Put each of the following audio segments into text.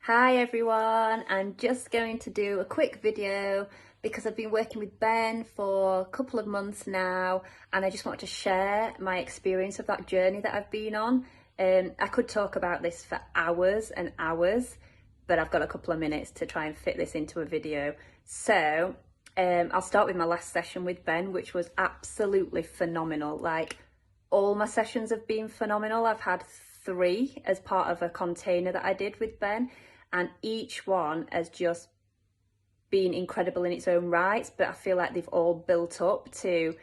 Hi everyone, I'm just going to do a quick video because I've been working with Ben for a couple of months now and I just want to share my experience of that journey that I've been on. I could talk about this for hours and hours, but I've got a couple of minutes to try and fit this into a video. So I'll start with my last session with Ben, which was absolutely phenomenal. Like, all my sessions have been phenomenal. I've had 3 as part of a container that I did with Ben, and each one has just been incredible in its own right, but I feel like they've all built up to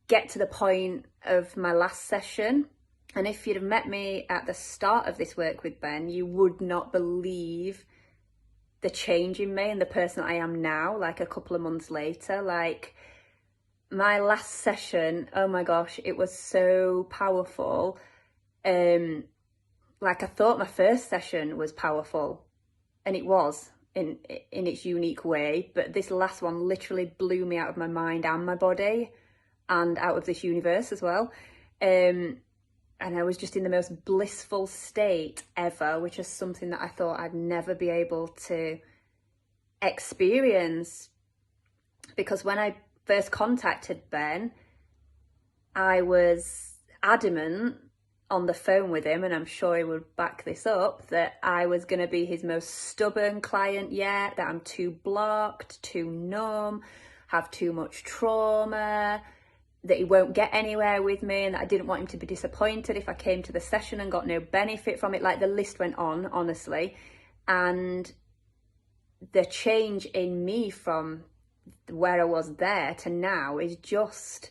get to the point of my last session. And if you'd have met me at the start of this work with Ben, you would not believe the change in me and the person that I am now, like a couple of months later. Like, my last session, oh my gosh, it was so powerful. Like, I thought my first session was powerful, and it was in its unique way, but this last one literally blew me out of my mind and my body and out of this universe as well. And I was just in the most blissful state ever, which is something that I thought I'd never be able to experience, because when I first contacted Ben, I was adamant on the phone with him, and I'm sure he would back this up, that I was going to be his most stubborn client yet, that I'm too blocked, too numb, have too much trauma, that he won't get anywhere with me, and that I didn't want him to be disappointed if I came to the session and got no benefit from it. Like, the list went on, honestly. And the change in me from where I was there to now is just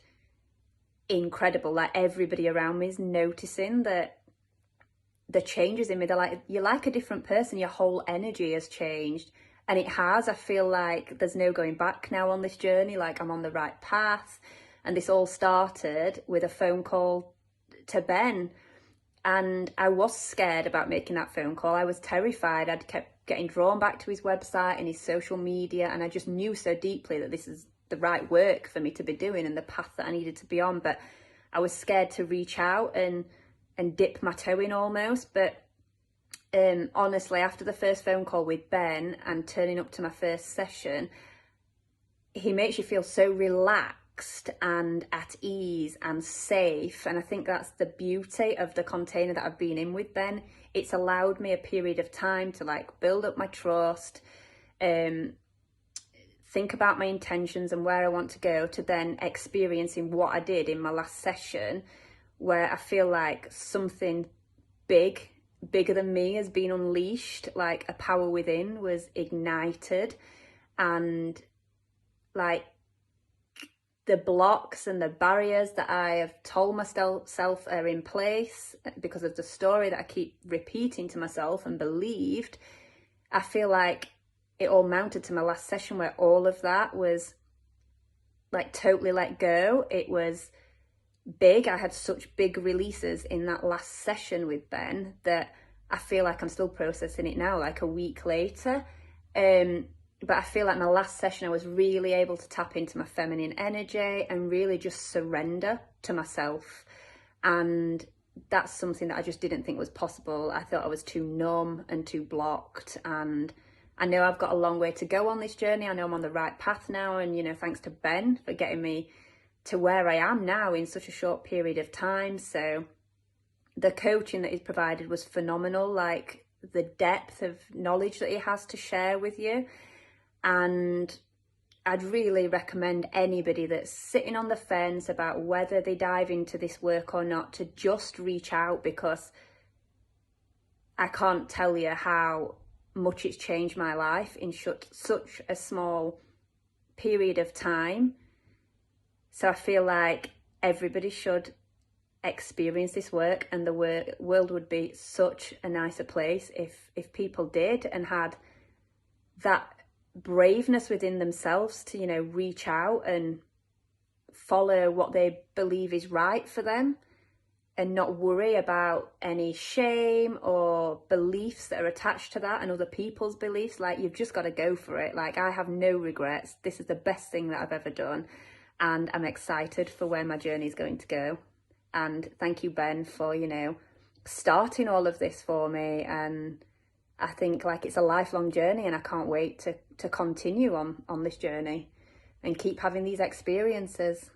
incredible. Like, everybody around me is noticing that the changes in me. They're like, you're like a different person, your whole energy has changed. And it has. I feel like there's no going back now on this journey. Like, I'm on the right path. And this all started with a phone call to Ben, and I was scared about making that phone call. I was terrified. I'd kept getting drawn back to his website and his social media, and I just knew so deeply that this is the right work for me to be doing and the path that I needed to be on. But I was scared to reach out and dip my toe in almost. But honestly, after the first phone call with Ben and turning up to my first session, he makes you feel so relaxed and at ease and safe. And I think that's the beauty of the container that I've been in with Ben. It's allowed me a period of time to, like, build up my trust, think about my intentions and where I want to go, to then experiencing what I did in my last session, where I feel like something bigger than me has been unleashed. Like, a power within was ignited, and like, the blocks and the barriers that I have told myself are in place because of the story that I keep repeating to myself and believed, I feel like it all mounted to my last session, where all of that was, like, totally let go. It was big. I had such big releases in that last session with Ben that I feel like I'm still processing it now, like a week later. But I feel like my last session, I was really able to tap into my feminine energy and really just surrender to myself. And that's something that I just didn't think was possible. I thought I was too numb and too blocked. And I know I've got a long way to go on this journey. I know I'm on the right path now. And, you know, thanks to Ben for getting me to where I am now in such a short period of time. So the coaching that he's provided was phenomenal. Like, the depth of knowledge that he has to share with you. And I'd really recommend anybody that's sitting on the fence about whether they dive into this work or not to just reach out, because I can't tell you how much it's changed my life in such a small period of time. So I feel like everybody should experience this work, and the world would be such a nicer place if people did and had that braveness within themselves to, you know, reach out and follow what they believe is right for them, and not worry about any shame or beliefs that are attached to that and other people's beliefs. Like, you've just got to go for it. Like, I have no regrets. This is the best thing that I've ever done, and I'm excited for where my journey is going to go. And thank you, Ben, for, you know, starting all of this for me and I think like it's a lifelong journey, and I can't wait to continue on this journey and keep having these experiences.